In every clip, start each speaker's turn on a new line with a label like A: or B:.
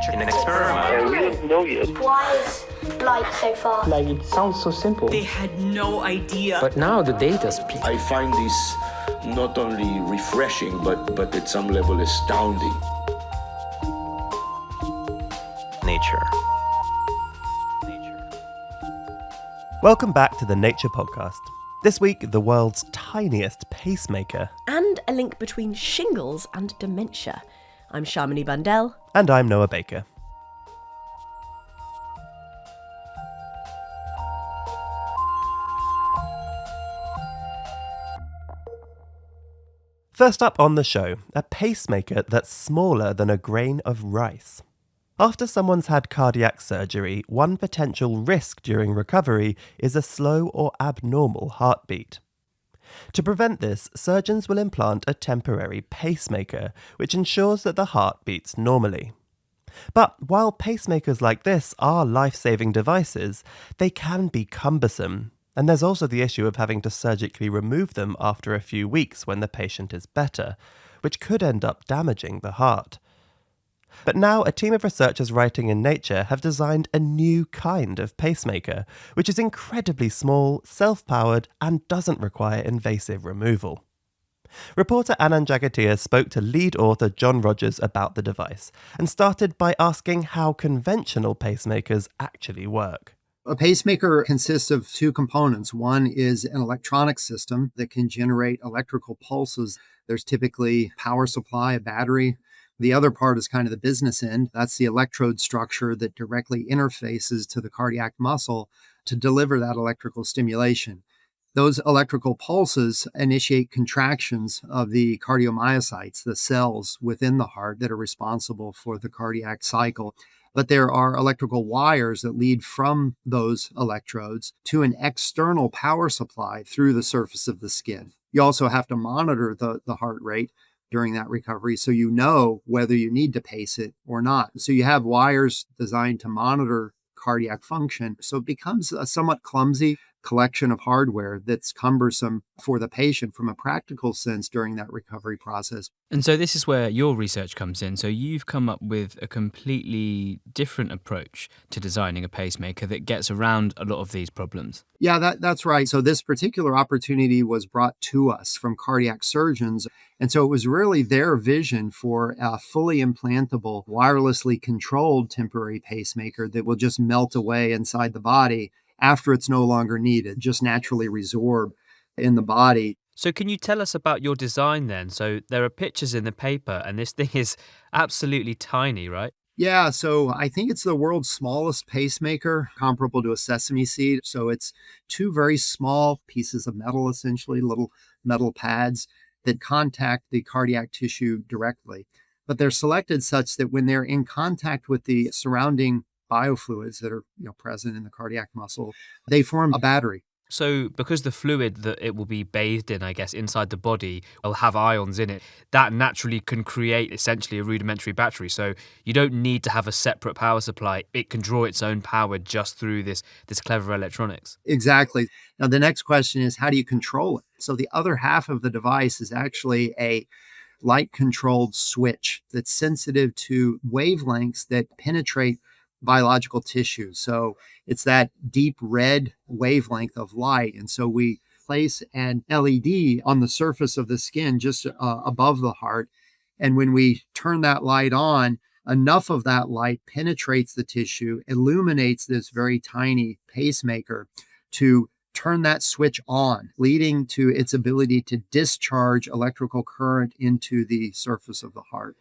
A: In an experiment.
B: And we don't know yet.
C: Why is light so far?
D: Like, it sounds so simple.
E: They had no idea.
D: But now the data speaks.
F: I find this not only refreshing, but at some level astounding.
A: Nature.
G: Welcome back to the Nature Podcast. This week, the world's tiniest pacemaker.
H: And a link between shingles and dementia. I'm Shamini Bandel.
G: And I'm Noah Baker. First up on the show, a pacemaker that's smaller than a grain of rice. After someone's had cardiac surgery, one potential risk during recovery is a slow or abnormal heartbeat. To prevent this, surgeons will implant a temporary pacemaker, which ensures that the heart beats normally. But while pacemakers like this are life-saving devices, they can be cumbersome. And there's also the issue of having to surgically remove them after a few weeks when the patient is better, which could end up damaging the heart. But now a team of researchers writing in Nature have designed a new kind of pacemaker, which is incredibly small, self-powered, and doesn't require invasive removal. Reporter Anand Jagatia spoke to lead author John Rogers about the device, and started by asking how conventional pacemakers actually work.
I: A pacemaker consists of two components. One is an electronic system that can generate electrical pulses. There's typically power supply, a battery. The other part is kind of the business end. That's the electrode structure that directly interfaces to the cardiac muscle to deliver that electrical stimulation. Those electrical pulses initiate contractions of the cardiomyocytes, the cells within the heart that are responsible for the cardiac cycle. But there are electrical wires that lead from those electrodes to an external power supply through the surface of the skin. You also have to monitor the heart rate during that recovery, so you know whether you need to pace it or not. So you have wires designed to monitor cardiac function. So it becomes a somewhat clumsy collection of hardware that's cumbersome for the patient from a practical sense during that recovery process.
J: And so this is where your research comes in. So you've come up with a completely different approach to designing a pacemaker that gets around a lot of these problems.
I: Yeah, that's right. So this particular opportunity was brought to us from cardiac surgeons. And so it was really their vision for a fully implantable, wirelessly controlled temporary pacemaker that will just melt away inside the body after it's no longer needed, just naturally resorb in the body.
J: So can you tell us about your design then? So there are pictures in the paper and this thing is absolutely tiny, right?
I: Yeah, so I think it's the world's smallest pacemaker, comparable to a sesame seed. So it's two very small pieces of metal, essentially, little metal pads that contact the cardiac tissue directly. But they're selected such that when they're in contact with the surrounding biofluids that are present in the cardiac muscle, they form a battery.
J: So because the fluid that it will be bathed in, I guess, inside the body will have ions in it, that naturally can create essentially a rudimentary battery. So you don't need to have a separate power supply. It can draw its own power just through this clever electronics.
I: Exactly. Now, the next question is, how do you control it? So the other half of the device is actually a light-controlled switch that's sensitive to wavelengths that penetrate biological tissue. So it's that deep red wavelength of light. And so we place an LED on the surface of the skin just above the heart. And when we turn that light on, enough of that light penetrates the tissue, illuminates this very tiny pacemaker to turn that switch on, leading to its ability to discharge electrical current into the surface of the heart.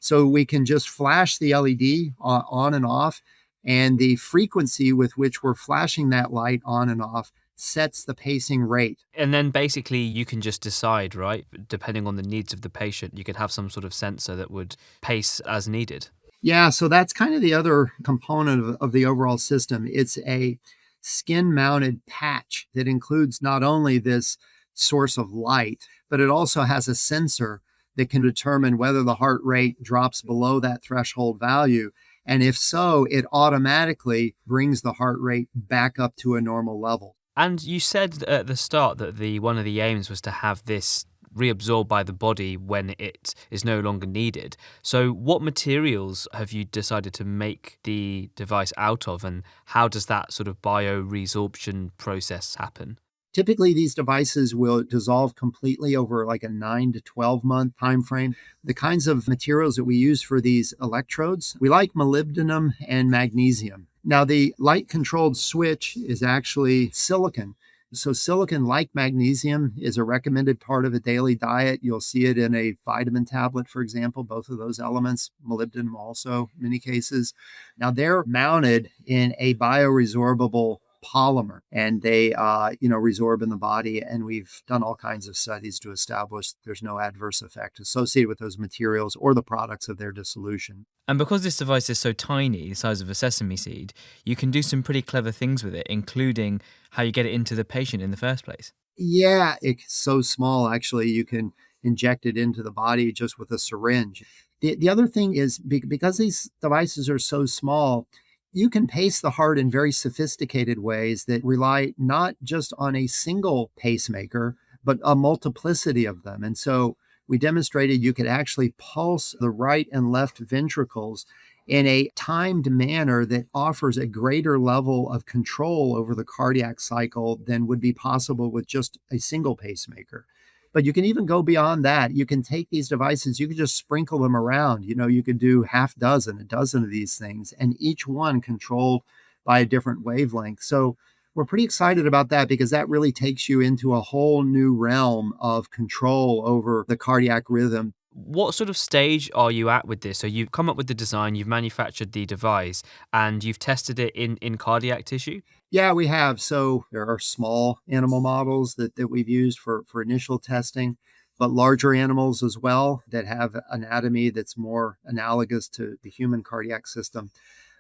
I: So we can just flash the LED on and off, and the frequency with which we're flashing that light on and off sets the pacing rate.
J: And then basically you can just decide, right? Depending on the needs of the patient, you could have some sort of sensor that would pace as needed.
I: Yeah, so that's kind of the other component of the overall system. It's a skin-mounted patch that includes not only this source of light, but it also has a sensor that can determine whether the heart rate drops below that threshold value. And if so, it automatically brings the heart rate back up to a normal level.
J: And you said at the start that one of the aims was to have this reabsorbed by the body when it is no longer needed. So what materials have you decided to make the device out of, and how does that sort of bioresorption process happen?
I: Typically, these devices will dissolve completely over like a 9 to 12 month time frame. The kinds of materials that we use for these electrodes, we like molybdenum and magnesium. Now, the light-controlled switch is actually silicon. So silicon, like magnesium, is a recommended part of a daily diet. You'll see it in a vitamin tablet, for example, both of those elements, molybdenum also, in many cases. Now, they're mounted in a bioresorbable polymer, and they resorb in the body, and we've done all kinds of studies to establish there's no adverse effect associated with those materials or the products of their dissolution.
B: And because this device is so tiny, the size of a sesame seed, you can do some pretty clever things with it, including how you get it into the patient in the first place.
I: Yeah, it's so small, actually, you can inject it into the body just with a syringe. The other thing is, because these devices are so small, you can pace the heart in very sophisticated ways that rely not just on a single pacemaker, but a multiplicity of them. And so we demonstrated you could actually pulse the right and left ventricles in a timed manner that offers a greater level of control over the cardiac cycle than would be possible with just a single pacemaker. But you can even go beyond that. You can take these devices, you can just sprinkle them around. You could do a dozen of these things, and each one controlled by a different wavelength. So we're pretty excited about that because that really takes you into a whole new realm of control over the cardiac rhythm.
J: What sort of stage are you at with this? So you've come up with the design, you've manufactured the device, and you've tested it in cardiac tissue?
I: Yeah, we have. So there are small animal models that we've used for initial testing, but larger animals as well that have anatomy that's more analogous to the human cardiac system.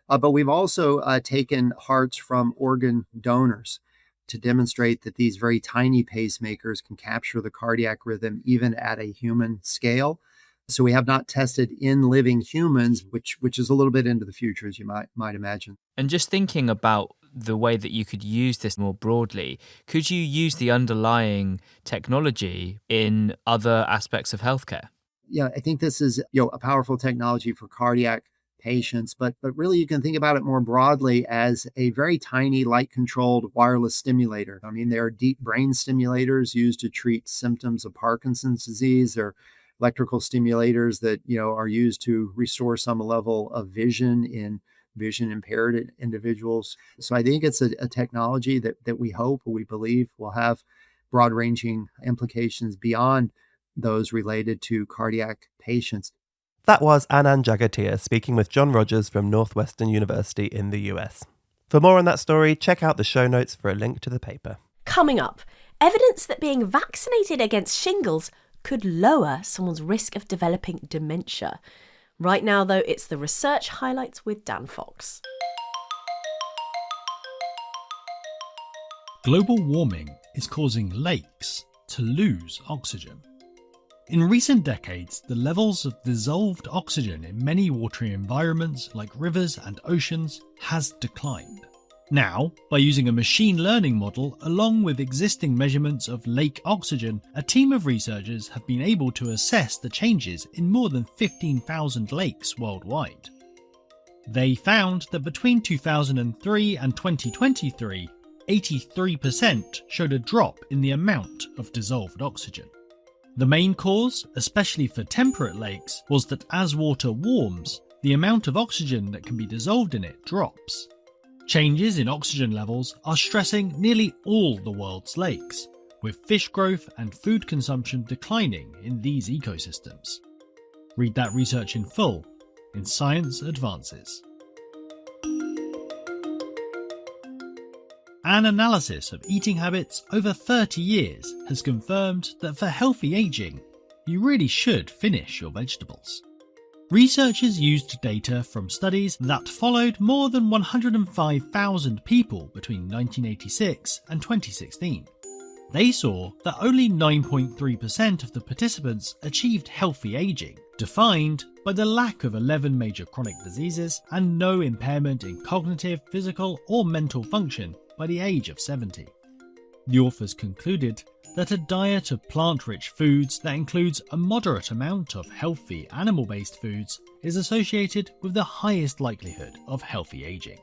I: But we've also taken hearts from organ donors to demonstrate that these very tiny pacemakers can capture the cardiac rhythm even at a human scale. So we have not tested in living humans, which is a little bit into the future, as you might imagine.
B: And just thinking about the way that you could use this more broadly, could you use the underlying technology in other aspects of healthcare?
I: Yeah, I think this is a powerful technology for cardiac patients, but really you can think about it more broadly as a very tiny light-controlled wireless stimulator. I mean, there are deep brain stimulators used to treat symptoms of Parkinson's disease. There are electrical stimulators that are used to restore some level of vision in vision-impaired individuals. So I think it's a technology that we hope, we believe, will have broad-ranging implications beyond those related to cardiac patients.
G: That was Anand Jagatia speaking with John Rogers from Northwestern University in the US. For more on that story, check out the show notes for a link to the paper.
H: Coming up, evidence that being vaccinated against shingles could lower someone's risk of developing dementia. Right now, though, it's the research highlights with Dan Fox.
K: Global warming is causing lakes to lose oxygen. In recent decades, the levels of dissolved oxygen in many watery environments like rivers and oceans has declined. Now, by using a machine learning model along with existing measurements of lake oxygen, a team of researchers have been able to assess the changes in more than 15,000 lakes worldwide. They found that between 2003 and 2023, 83% showed a drop in the amount of dissolved oxygen. The main cause, especially for temperate lakes, was that as water warms, the amount of oxygen that can be dissolved in it drops. Changes in oxygen levels are stressing nearly all the world's lakes, with fish growth and food consumption declining in these ecosystems. Read that research in full in Science Advances. An analysis of eating habits over 30 years has confirmed that for healthy aging, you really should finish your vegetables. Researchers used data from studies that followed more than 105,000 people between 1986 and 2016. They saw that only 9.3% of the participants achieved healthy aging, defined by the lack of 11 major chronic diseases and no impairment in cognitive, physical, or mental function by the age of 70. The authors concluded that a diet of plant-rich foods that includes a moderate amount of healthy animal-based foods is associated with the highest likelihood of healthy aging.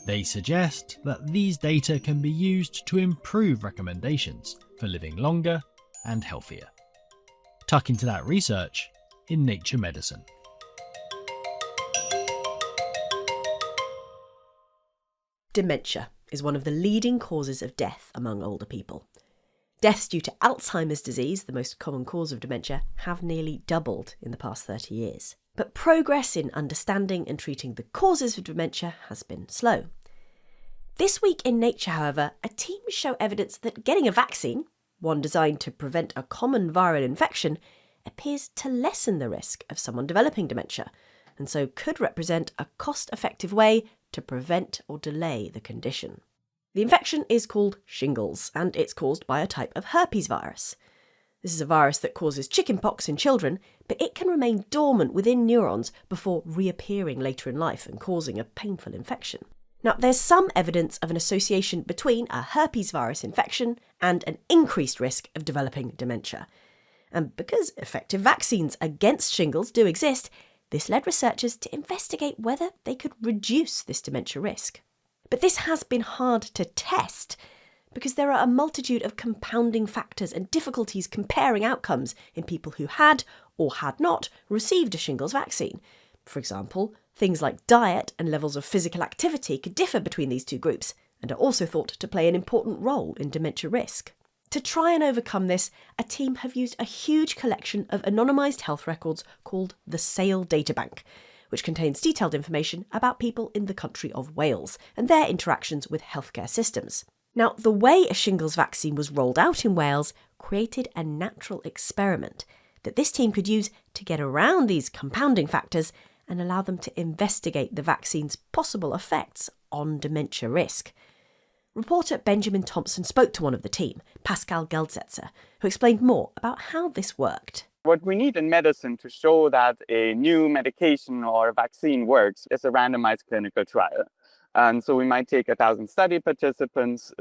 K: They suggest that these data can be used to improve recommendations for living longer and healthier. Tuck into that research in Nature Medicine.
H: Dementia is one of the leading causes of death among older people. Deaths due to Alzheimer's disease, the most common cause of dementia, have nearly doubled in the past 30 years. But progress in understanding and treating the causes of dementia has been slow. This week in Nature, however, a team show evidence that getting a vaccine, one designed to prevent a common viral infection, appears to lessen the risk of someone developing dementia, and so could represent a cost-effective way to prevent or delay the condition. The infection is called Shingles, and it's caused by a type of herpes virus. This is a virus that causes chickenpox in children, but it can remain dormant within neurons before reappearing later in life and causing a painful infection. Now, there's some evidence of an association between a herpes virus infection and an increased risk of developing dementia. And because effective vaccines against shingles do exist, this led researchers to investigate whether they could reduce this dementia risk. But this has been hard to test because there are a multitude of compounding factors and difficulties comparing outcomes in people who had or had not received a shingles vaccine. For example, things like diet and levels of physical activity could differ between these two groups and are also thought to play an important role in dementia risk. To try and overcome this, a team have used a huge collection of anonymised health records called the SAIL Databank, which contains detailed information about people in the country of Wales and their interactions with healthcare systems. Now, the way a shingles vaccine was rolled out in Wales created a natural experiment that this team could use to get around these compounding factors and allow them to investigate the vaccine's possible effects on dementia risk. Reporter Benjamin Thompson spoke to one of the team, Pascal Geldsetzer, who explained more about how this worked.
L: What we need in medicine to show that a new medication or a vaccine works is a randomized clinical trial. And so we might take 1,000 study participants,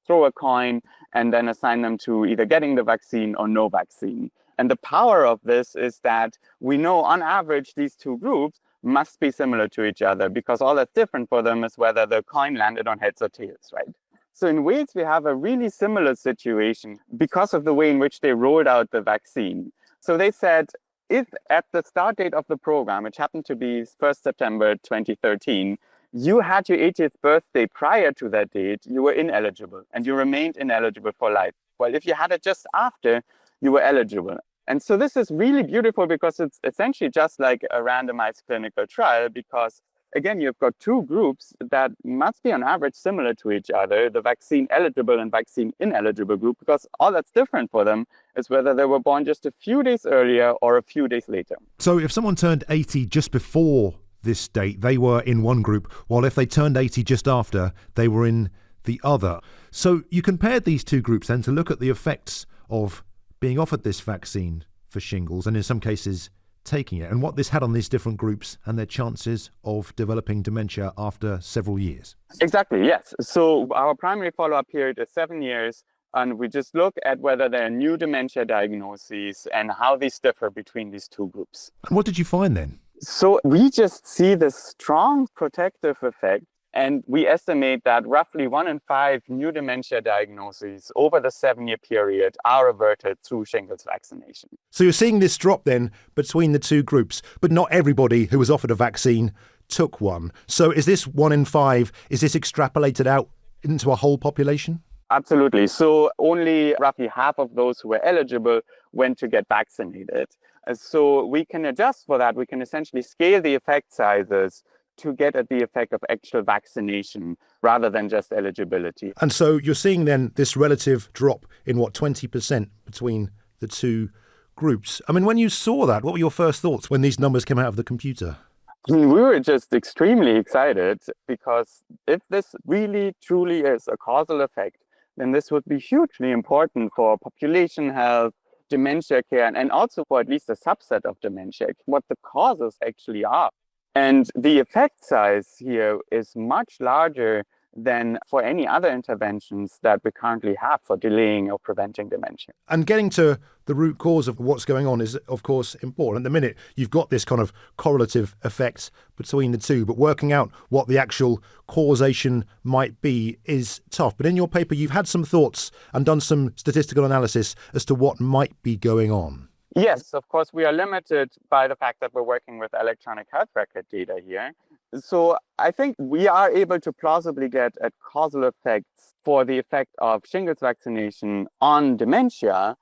L: throw a coin, and then assign them to either getting the vaccine or no vaccine. And the power of this is that we know on average these two groups must be similar to each other, because all that's different for them is whether the coin landed on heads or tails, right? So in Wales, we have a really similar situation because of the way in which they rolled out the vaccine. So they said, if at the start date of the program, which happened to be 1st September 2013, you had your 80th birthday prior to that date, you were ineligible and you remained ineligible for life. Well, if you had it just after, you were eligible. And so this is really beautiful because it's essentially just like a randomized clinical trial, because again, you've got two groups that must be on average similar to each other, the vaccine eligible and vaccine ineligible group, because all that's different for them is whether they were born just a few days earlier or a few days later.
M: So if someone turned 80 just before this date, they were in one group, while if they turned 80 just after, they were in the other. So you compared these two groups then to look at the effects of being offered this vaccine for shingles, and in some cases taking it, and what this had on these different groups and their chances of developing dementia after several years.
L: Exactly, yes. So our primary follow-up period is 7 years, and we just look at whether there are new dementia diagnoses and how these differ between these two groups.
M: And what did you find then?
L: So we just see this strong protective effect, and we estimate that roughly 1 in 5 new dementia diagnoses over the 7-year period are averted through shingles vaccination.
M: So you're seeing this drop then between the two groups, but not everybody who was offered a vaccine took one. So is this 1 in 5, is this extrapolated out into a whole population?
L: Absolutely. So only roughly half of those who were eligible went to get vaccinated. So we can adjust for that. We can essentially scale the effect sizes to get at the effect of actual vaccination rather than just eligibility.
M: And so you're seeing then this relative drop in 20% between the two groups. I mean, when you saw that, what were your first thoughts when these numbers came out of the computer?
L: We were just extremely excited, because if this really truly is a causal effect, then this would be hugely important for population health, dementia care, and also for at least a subset of dementia, what the causes actually are. And the effect size here is much larger than for any other interventions that we currently have for delaying or preventing dementia.
M: And getting to the root cause of what's going on is, of course, important. At the minute, you've got this kind of correlative effect between the two, but working out what the actual causation might be is tough. But in your paper, you've had some thoughts and done some statistical analysis as to what might be going on.
L: Yes, of course, we are limited by the fact that we're working with electronic health record data here. So I think we are able to plausibly get at causal effects for the effect of shingles vaccination on dementia.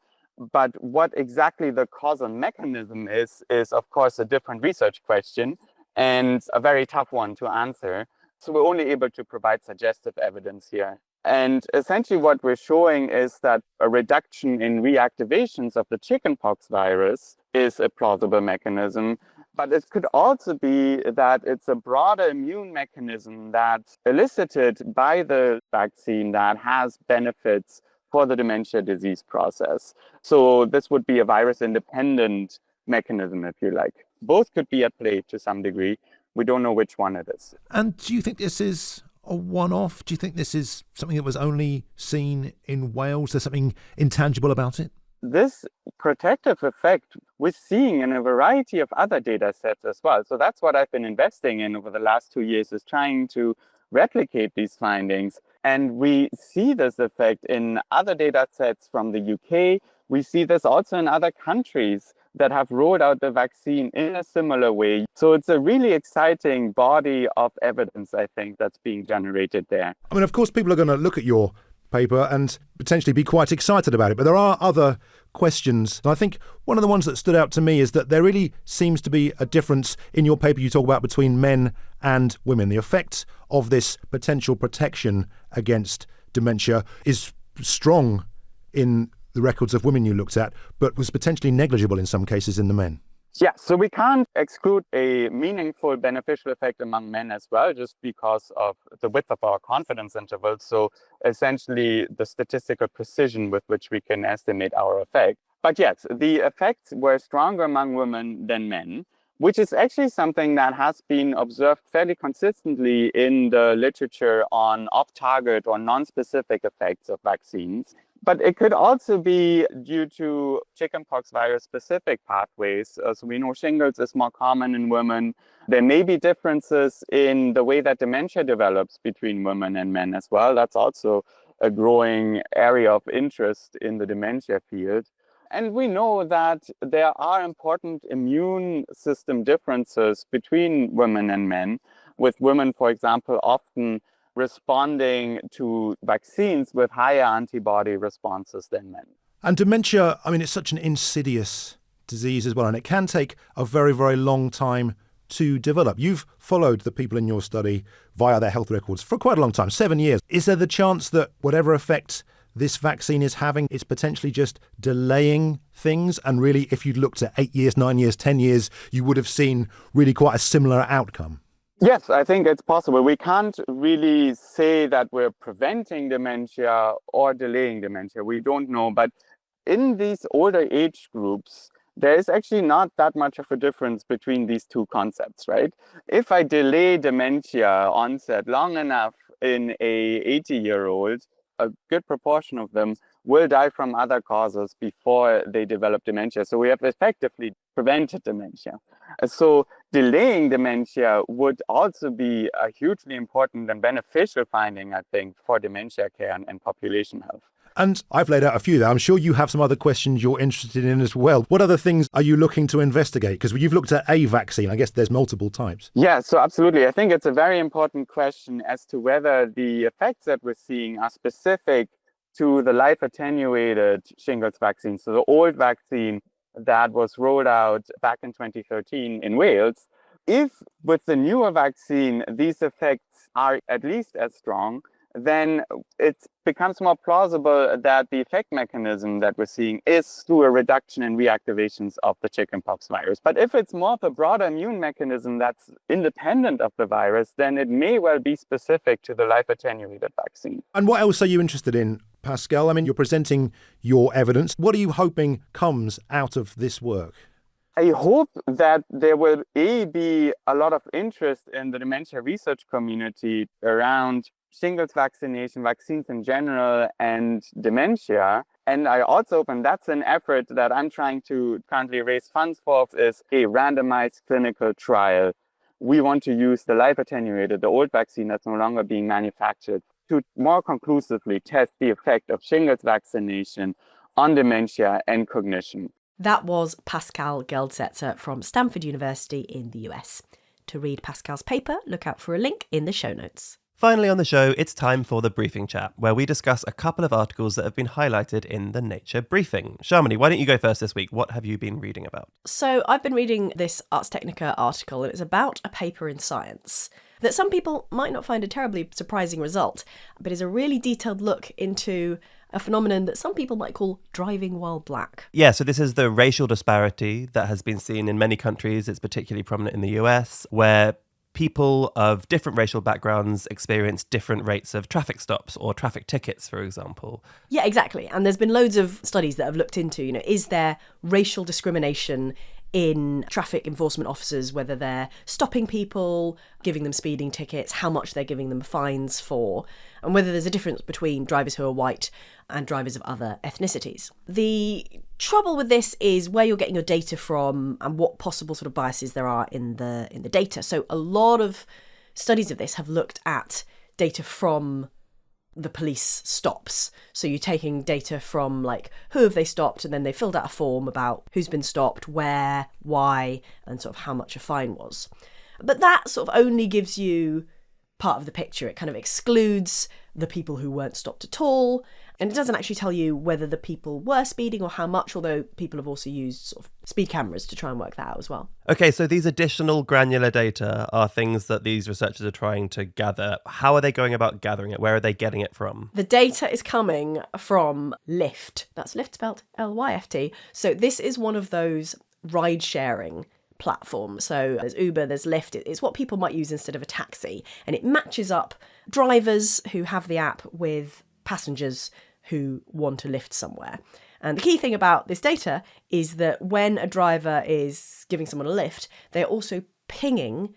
L: But what exactly the causal mechanism is of course a different research question and a very tough one to answer. So we're only able to provide suggestive evidence here. And essentially what we're showing is that a reduction in reactivations of the chickenpox virus is a plausible mechanism. But it could also be that it's a broader immune mechanism that's elicited by the vaccine that has benefits for the dementia disease process. So this would be a virus-independent mechanism, if you like. Both could be at play to some degree. We don't know which one it is.
M: And do you think this is a one-off? Do you think this is something that was only seen in Wales? There's something intangible about it?
L: This protective effect we're seeing in a variety of other data sets as well. So that's what I've been investing in over the last 2 years, is trying to replicate these findings. And we see this effect in other data sets from the UK. We see this also in other countries that have rolled out the vaccine in a similar way. So it's a really exciting body of evidence, I think, that's being generated there.
M: I mean, of course, people are going to look at your paper and potentially be quite excited about it, but there are other questions. And I think one of the ones that stood out to me is that there really seems to be a difference in your paper you talk about between men and women. The effect of this potential protection against dementia is strong in the records of women you looked at, but was potentially negligible in some cases in the men.
L: Yeah, so we can't exclude a meaningful beneficial effect among men as well, just because of the width of our confidence interval. So essentially the statistical precision with which we can estimate our effect. But yes, the effects were stronger among women than men, which is actually something that has been observed fairly consistently in the literature on off-target or non-specific effects of vaccines. But it could also be due to chickenpox virus-specific pathways. So we know shingles is more common in women. There may be differences in the way that dementia develops between women and men as well. That's also a growing area of interest in the dementia field. And we know that there are important immune system differences between women and men, with women, for example, often responding to vaccines with higher antibody responses than men.
M: And dementia, I mean, it's such an insidious disease as well, and it can take a very, very long time to develop. You've followed the people in your study via their health records for quite a long time, 7 years. Is there the chance that whatever effect this vaccine is having, it's potentially just delaying things? And really, if you'd looked at 8 years, 9 years, 10 years, you would have seen really quite a similar outcome?
L: Yes, I think it's possible. We can't really say that we're preventing dementia or delaying dementia. We don't know. But in these older age groups, there is actually not that much of a difference between these two concepts, right? If I delay dementia onset long enough in a 80-year-old, a good proportion of them will die from other causes before they develop dementia. So we have effectively prevented dementia. So delaying dementia would also be a hugely important and beneficial finding, I think, for dementia care and population health.
M: And I've laid out a few there. I'm sure you have some other questions you're interested in as well. What other things are you looking to investigate? Because you've looked at a vaccine. I guess there's multiple types.
L: Yeah, so absolutely. I think it's a very important question as to whether the effects that we're seeing are specific to the life-attenuated shingles vaccine. So the old vaccine that was rolled out back in 2013 in Wales. If with the newer vaccine, these effects are at least as strong, then it becomes more plausible that the effect mechanism that we're seeing is through a reduction in reactivations of the chickenpox virus. But if it's more of a broader immune mechanism that's independent of the virus, then it may well be specific to the life-attenuated vaccine.
M: And what else are you interested in, Pascal? I mean, you're presenting your evidence. What are you hoping comes out of this work?
L: I hope that there will be a lot of interest in the dementia research community around shingles vaccination, vaccines in general, and dementia. And I also, and that's an effort that I'm trying to currently raise funds for, is a randomized clinical trial. We want to use the live attenuated, the old vaccine that's no longer being manufactured, to more conclusively test the effect of shingles vaccination on dementia and cognition.
H: That was Pascal Geldsetzer from Stanford University in the US. To read Pascal's paper, look out for a link in the show notes.
G: Finally on the show, it's time for the briefing chat, where we discuss a couple of articles that have been highlighted in the Nature briefing. Shamini, why don't you go first this week? What have you been reading about?
H: So I've been reading this Ars Technica article, and it's about a paper in Science that some people might not find a terribly surprising result, but is a really detailed look into a phenomenon that some people might call driving while black.
G: Yeah, so this is the racial disparity that has been seen in many countries. It's particularly prominent in the US, where people of different racial backgrounds experience different rates of traffic stops or traffic tickets, for example.
H: Yeah, exactly. And there's been loads of studies that have looked into, is there racial discrimination in traffic enforcement officers, whether they're stopping people, giving them speeding tickets, how much they're giving them fines for, and whether there's a difference between drivers who are white and drivers of other ethnicities. The trouble with this is where you're getting your data from and what possible sort of biases there are in the data. So a lot of studies of this have looked at data from the police stops. So you're taking data from who have they stopped, and then they filled out a form about who's been stopped, where, why, and sort of how much a fine was. But that sort of only gives you part of the picture. It kind of excludes the people who weren't stopped at all, and it doesn't actually tell you whether the people were speeding or how much, although people have also used sort of speed cameras to try and work that out as well.
G: Okay, so these additional granular data are things that these researchers are trying to gather. How are they going about gathering it? Where are they getting it from?
H: The data is coming from Lyft. That's Lyft spelled Lyft. So this is one of those ride-sharing platforms. So there's Uber, there's Lyft. It's what people might use instead of a taxi. And it matches up drivers who have the app with passengers who want to lift somewhere. And the key thing about this data is that when a driver is giving someone a lift, they're also pinging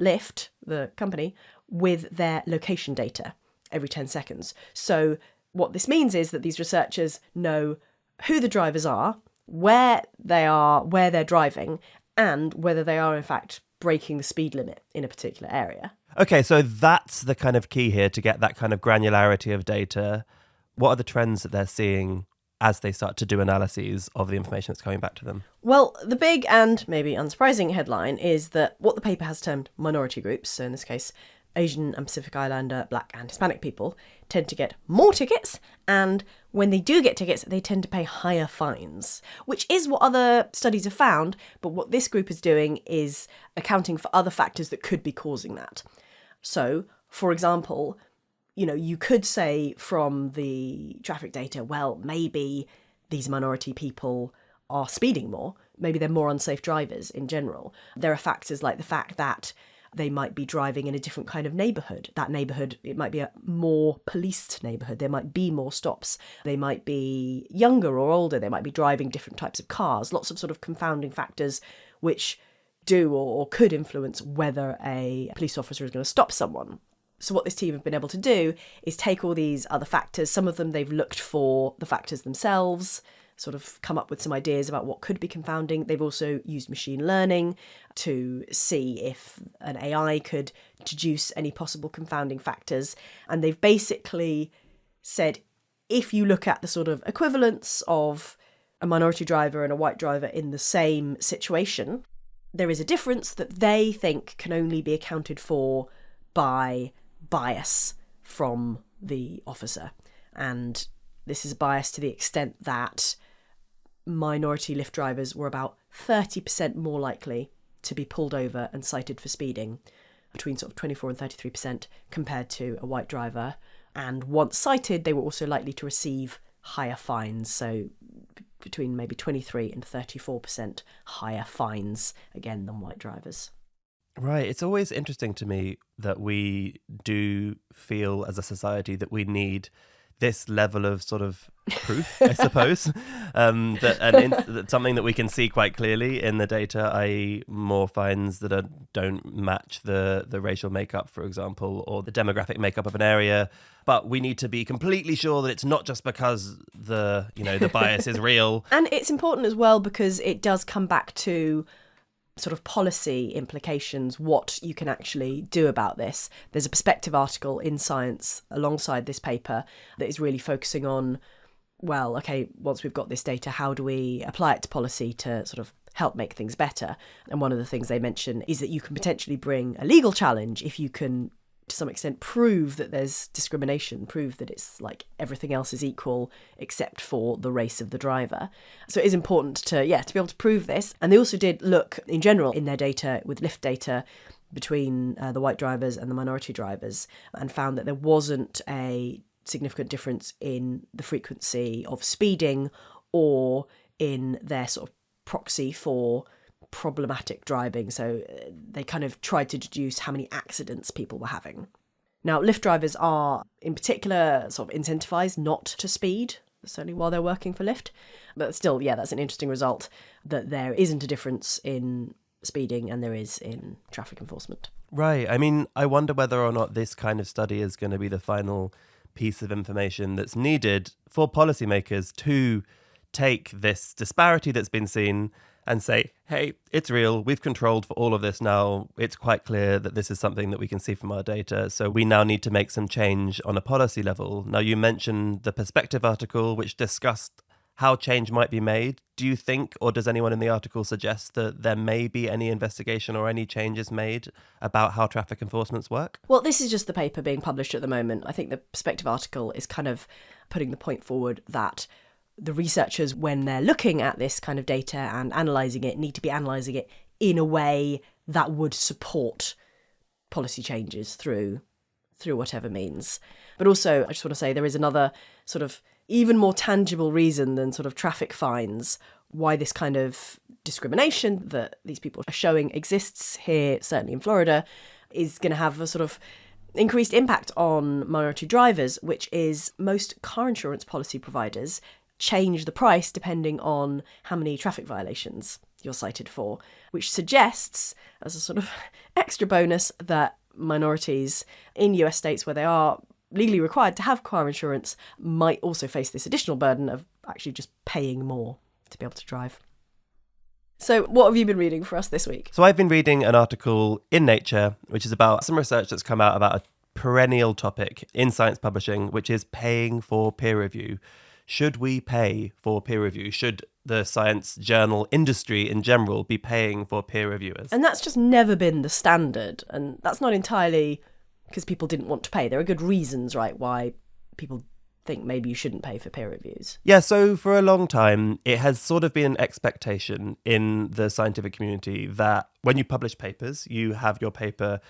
H: Lyft, the company, with their location data every 10 seconds. So what this means is that these researchers know who the drivers are, where they are, where they're driving, and whether they are in fact breaking the speed limit in a particular area.
G: Okay, so that's the kind of key here, to get that kind of granularity of data. What are the trends that they're seeing as they start to do analyses of the information that's coming back to them?
H: Well, the big and maybe unsurprising headline is that what the paper has termed minority groups, so in this case, Asian and Pacific Islander, Black and Hispanic people, tend to get more tickets, and when they do get tickets, they tend to pay higher fines, which is what other studies have found, but what this group is doing is accounting for other factors that could be causing that. So, for example, you could say from the traffic data, well, maybe these minority people are speeding more. Maybe they're more unsafe drivers in general. There are factors like the fact that they might be driving in a different kind of neighbourhood. That neighbourhood, it might be a more policed neighbourhood. There might be more stops. They might be younger or older. They might be driving different types of cars. Lots of sort of confounding factors which do or could influence whether a police officer is going to stop someone. So what this team have been able to do is take all these other factors. Some of them they've looked for the factors themselves, sort of come up with some ideas about what could be confounding. They've also used machine learning to see if an AI could deduce any possible confounding factors. And they've basically said, if you look at the sort of equivalence of a minority driver and a white driver in the same situation, there is a difference that they think can only be accounted for by bias from the officer. And this is bias to the extent that minority Lyft drivers were about 30% more likely to be pulled over and cited for speeding, between sort of 24 and 33% compared to a white driver. And once cited, they were also likely to receive higher fines, so between maybe 23 and 34% higher fines, again, than white drivers.
G: Right. It's always interesting to me that we do feel as a society that we need this level of sort of proof, I suppose, that's something that we can see quite clearly in the data, i.e. more finds that don't match the racial makeup, for example, or the demographic makeup of an area. But we need to be completely sure that it's not just because the bias is real.
H: And it's important as well because it does come back to sort of policy implications, what you can actually do about this. There's a perspective article in Science alongside this paper that is really focusing on, well, okay, once we've got this data, how do we apply it to policy to sort of help make things better? And one of the things they mention is that you can potentially bring a legal challenge if you can, to some extent, prove that there's discrimination, prove that it's like everything else is equal except for the race of the driver. So it is important to be able to prove this. And they also did look in general in their data with lift data between the white drivers and the minority drivers, and found that there wasn't a significant difference in the frequency of speeding or in their sort of proxy for problematic driving. So they kind of tried to deduce how many accidents people were having. Now, lift drivers are in particular sort of incentivized not to speed, certainly while they're working for Lyft. But still, that's an interesting result that there isn't a difference in speeding and there is in traffic enforcement.
G: Right. I mean, I wonder whether or not this kind of study is going to be the final piece of information that's needed for policymakers to take this disparity that's been seen and say, hey, it's real, we've controlled for all of this now, it's quite clear that this is something that we can see from our data, so we now need to make some change on a policy level. Now, you mentioned the perspective article, which discussed how change might be made. Do you think, or does anyone in the article suggest that there may be any investigation or any changes made about how traffic enforcements work?
H: Well, this is just the paper being published at the moment. I think the perspective article is kind of putting the point forward that the researchers, when they're looking at this kind of data and analysing it, need to be analysing it in a way that would support policy changes through whatever means. But also, I just want to say there is another sort of even more tangible reason than sort of traffic fines why this kind of discrimination that these people are showing exists here, certainly in Florida, is going to have a sort of increased impact on minority drivers, which is most car insurance policy providers change the price depending on how many traffic violations you're cited for, which suggests, as a sort of extra bonus, that minorities in US states where they are legally required to have car insurance might also face this additional burden of actually just paying more to be able to drive. So what have you been reading for us this week?
G: So I've been reading an article in Nature, which is about some research that's come out about a perennial topic in science publishing, which is paying for peer review. Should we pay for peer review? Should the science journal industry in general be paying for peer reviewers?
H: And that's just never been the standard. And that's not entirely because people didn't want to pay. There are good reasons, right, why people think maybe you shouldn't pay for peer reviews.
G: Yeah, so for a long time, it has sort of been an expectation in the scientific community that when you publish papers, you have your paper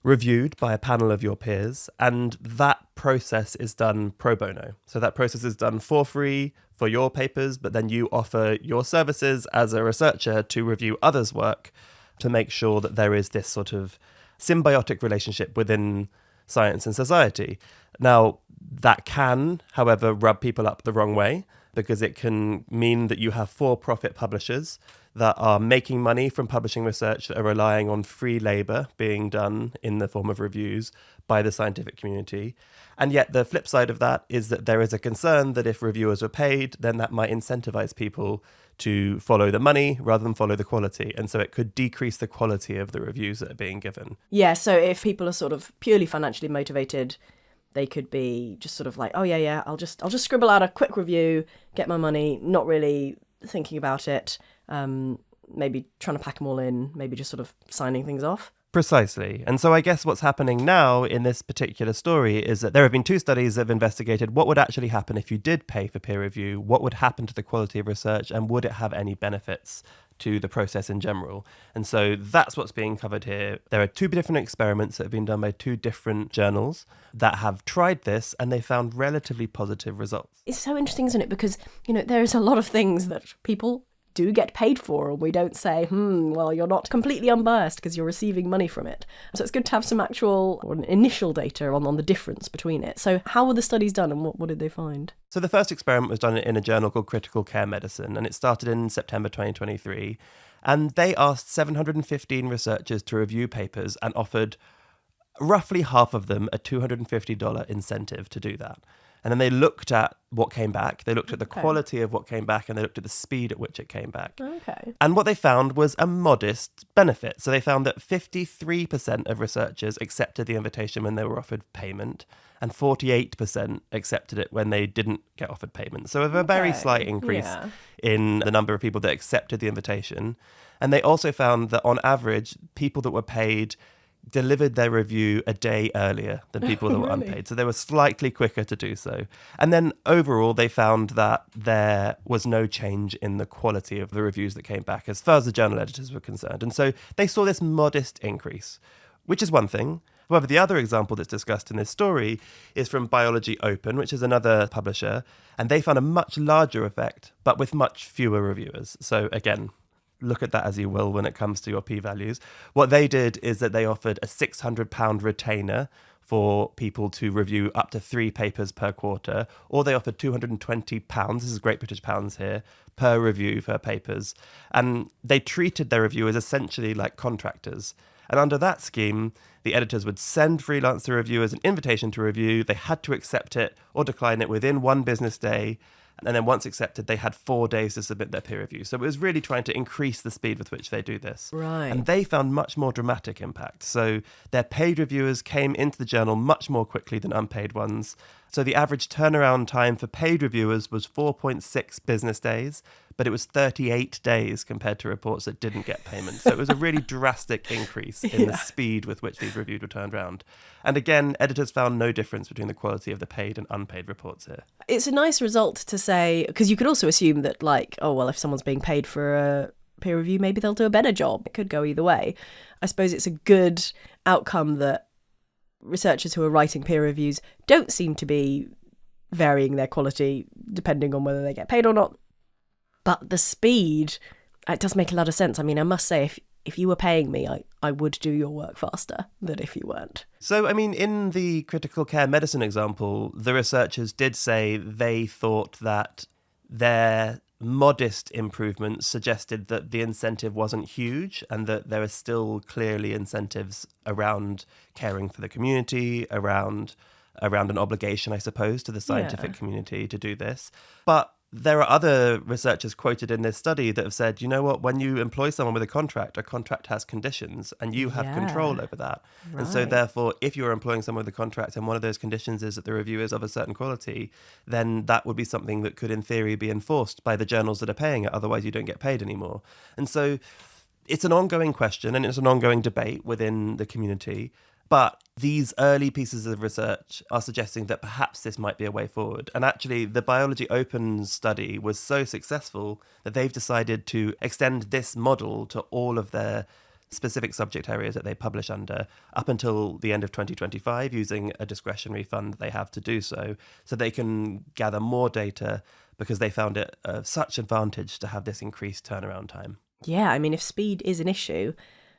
G: reviewed by a panel of your peers, and that process is done pro bono. So that process is done for free for your papers, but then you offer your services as a researcher to review others' work to make sure that there is this sort of symbiotic relationship within science and society. Now, that can, however, rub people up the wrong way, because it can mean that you have for-profit publishers that are making money from publishing research that are relying on free labour being done in the form of reviews by the scientific community. And yet the flip side of that is that there is a concern that if reviewers were paid, then that might incentivise people to follow the money rather than follow the quality. And so it could decrease the quality of the reviews that are being given.
H: Yeah, so if people are sort of purely financially motivated, they could be just sort of like, oh yeah, I'll just scribble out a quick review, get my money, not really thinking about it, maybe trying to pack them all in, maybe just sort of signing things off.
G: Precisely. And so I guess what's happening now in this particular story is that there have been two studies that have investigated what would actually happen if you did pay for peer review, what would happen to the quality of research, and would it have any benefits to the process in general. And so that's what's being covered here. There are two different experiments that have been done by two different journals that have tried this, and they found relatively positive results.
H: It's so interesting, isn't it? Because, there's a lot of things that people do get paid for, and we don't say, well, you're not completely unbiased because you're receiving money from it. So it's good to have some actual or initial data on the difference between it. So how were the studies done, and what did they find?
G: So the first experiment was done in a journal called Critical Care Medicine, and it started in September 2023. And they asked 715 researchers to review papers and offered roughly half of them a $250 incentive to do that. And then they looked at what came back. They looked at the quality of what came back, and they looked at the speed at which it came back.
H: Okay.
G: And what they found was a modest benefit. So they found that 53% of researchers accepted the invitation when they were offered payment, and 48% accepted it when they didn't get offered payment. So a very slight increase in the number of people that accepted the invitation. And they also found that on average, people that were paid delivered their review a day earlier than people that were unpaid. So they were slightly quicker to do so. And then overall, they found that there was no change in the quality of the reviews that came back as far as the journal editors were concerned. And so they saw this modest increase, which is one thing. However, the other example that's discussed in this story is from Biology Open, which is another publisher, and they found a much larger effect, but with much fewer reviewers. So again, look at that as you will when it comes to your p-values. What they did is that they offered a £600 retainer for people to review up to 3 papers per quarter, or they offered £220, this is Great British pounds here, per review for papers. And they treated their reviewers essentially like contractors. And under that scheme, the editors would send freelancer reviewers an invitation to review. They had to accept it or decline it within 1 business day. And then once accepted, they had 4 days to submit their peer review. So it was really trying to increase the speed with which they do this.
H: Right.
G: And they found much more dramatic impact. So their paid reviewers came into the journal much more quickly than unpaid ones. So the average turnaround time for paid reviewers was 4.6 business days, but it was 38 days compared to reports that didn't get payment. So it was a really drastic increase in the speed with which these reviews were turned around. And again, editors found no difference between the quality of the paid and unpaid reports here.
H: It's a nice result to say, because you could also assume that, like, oh, well, if someone's being paid for a peer review, maybe they'll do a better job. It could go either way. I suppose it's a good outcome that researchers who are writing peer reviews don't seem to be varying their quality depending on whether they get paid or not. But the speed, it does make a lot of sense. I mean, I must say, if you were paying me, I would do your work faster than if you weren't.
G: So, I mean, in the critical care medicine example, the researchers did say they thought that their modest improvements suggested that the incentive wasn't huge and that there are still clearly incentives around caring for the community, around an obligation, I suppose, to the scientific community to do this. But there are other researchers quoted in this study that have said, you know what, when you employ someone with a contract has conditions and you have control over that. Right. And so therefore, if you're employing someone with a contract and one of those conditions is that the review is of a certain quality, then that would be something that could in theory be enforced by the journals that are paying it. Otherwise, you don't get paid anymore. And so it's an ongoing question and it's an ongoing debate within the community. But these early pieces of research are suggesting that perhaps this might be a way forward. And actually, the Biology Open study was so successful that they've decided to extend this model to all of their specific subject areas that they publish under up until the end of 2025 using a discretionary fund that they have to do so they can gather more data because they found it of such advantage to have this increased turnaround time.
H: Yeah, I mean, if speed is an issue,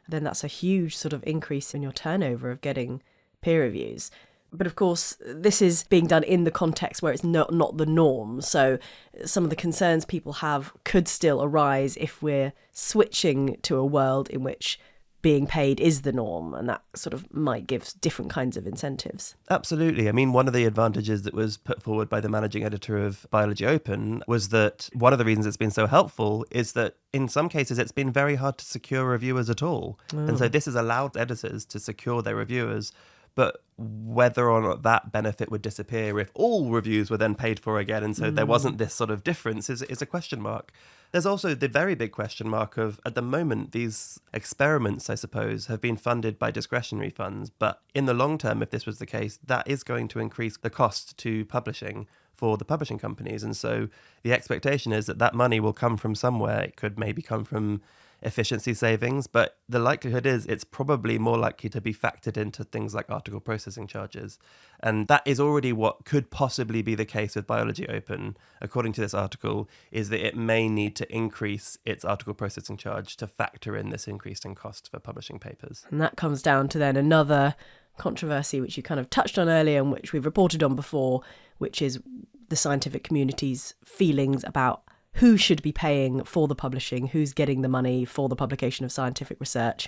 H: then that's a huge sort of increase in your turnover of getting peer reviews. But of course, this is being done in the context where it's not the norm. So some of the concerns people have could still arise if we're switching to a world in which being paid is the norm, and that sort of might give different kinds of incentives.
G: Absolutely. I mean, one of the advantages that was put forward by the managing editor of Biology Open was that one of the reasons it's been so helpful is that in some cases it's been very hard to secure reviewers at all. And so this has allowed editors to secure their reviewers. But whether or not that benefit would disappear if all reviews were then paid for again, and so there wasn't this sort of difference, is a question mark. There's also the very big question mark of, at the moment, these experiments, I suppose, have been funded by discretionary funds. But in the long term, if this was the case, that is going to increase the cost to publishing for the publishing companies. And so the expectation is that that money will come from somewhere. It could maybe come from efficiency savings, but the likelihood is it's probably more likely to be factored into things like article processing charges. And that is already what could possibly be the case with Biology Open, according to this article, is that it may need to increase its article processing charge to factor in this increase in cost for publishing papers.
H: And that comes down to then another controversy, which you kind of touched on earlier and which we've reported on before, which is the scientific community's feelings about who should be paying for the publishing, who's getting the money for the publication of scientific research,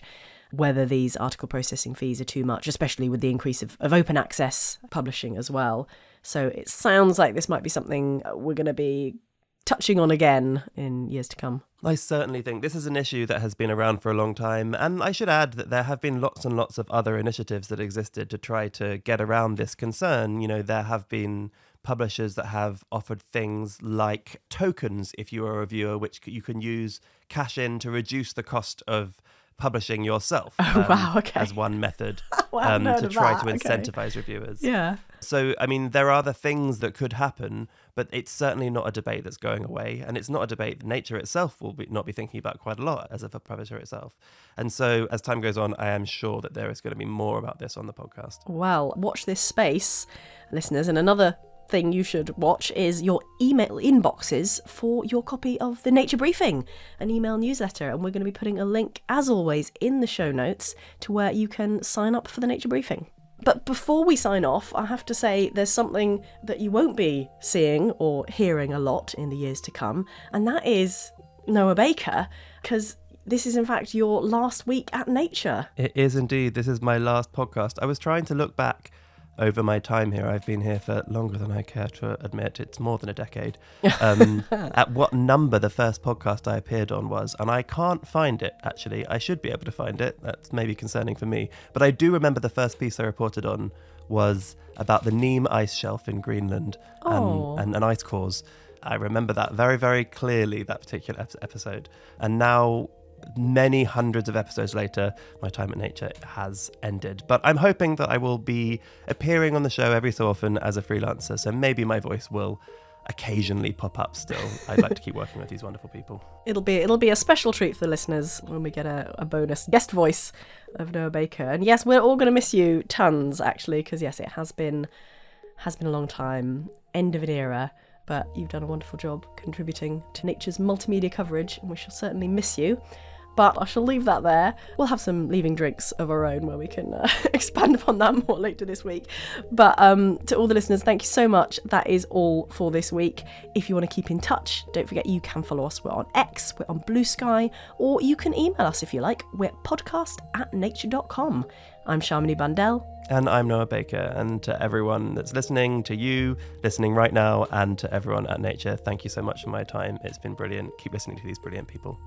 H: whether these article processing fees are too much, especially with the increase of open access publishing as well. So it sounds like this might be something we're going to be touching on again in years to come.
G: I certainly think this is an issue that has been around for a long time, and I should add that there have been lots and lots of other initiatives that existed to try to get around this concern. You know, there have been publishers that have offered things like tokens if you are a reviewer, which you can use cash in to reduce the cost of publishing yourself. As one method to try to incentivize reviewers.
H: Yeah.
G: So, I mean, there are other things that could happen, but it's certainly not a debate that's going away. And it's not a debate that Nature itself will not be thinking about quite a lot as a publisher itself. And so as time goes on, I am sure that there is going to be more about this on the podcast.
H: Well, watch this space, listeners. And another thing you should watch is your email inboxes for your copy of the Nature Briefing, an email newsletter. And we're going to be putting a link, as always, in the show notes to where you can sign up for the Nature Briefing. But before we sign off, I have to say there's something that you won't be seeing or hearing a lot in the years to come, and that is Noah Baker, because this is in fact your last week at Nature.
G: It is indeed. This is my last podcast. I was trying to look back over my time here. I've been here for longer than I care to admit. It's more than a decade. At what number the first podcast I appeared on was, and I can't find it, actually. I should be able to find it. That's maybe concerning for me. But I do remember the first piece I reported on was about the Neem ice shelf in Greenland and ice cores. I remember that very, very clearly, that particular episode. And now, many hundreds of episodes later, my time at Nature has ended. But I'm hoping that I will be appearing on the show every so often as a freelancer, so maybe my voice will occasionally pop up still. I'd like to keep working with these wonderful people.
H: It'll be a special treat for the listeners when we get a bonus guest voice of Noah Baker. And yes, we're all going to miss you tons, actually, because yes, it has been a long time, end of an era, but you've done a wonderful job contributing to Nature's multimedia coverage, and we shall certainly miss you. But I shall leave that there. We'll have some leaving drinks of our own where we can expand upon that more later this week. But to all the listeners, thank you so much. That is all for this week. If you want to keep in touch, don't forget you can follow us. We're on X, we're on Blue Sky, or you can email us if you like. We're podcast@nature.com. I'm Shamini Bandel.
G: And I'm Noah Baker. And to everyone that's listening, to you listening right now, and to everyone at Nature, thank you so much for my time. It's been brilliant. Keep listening to these brilliant people.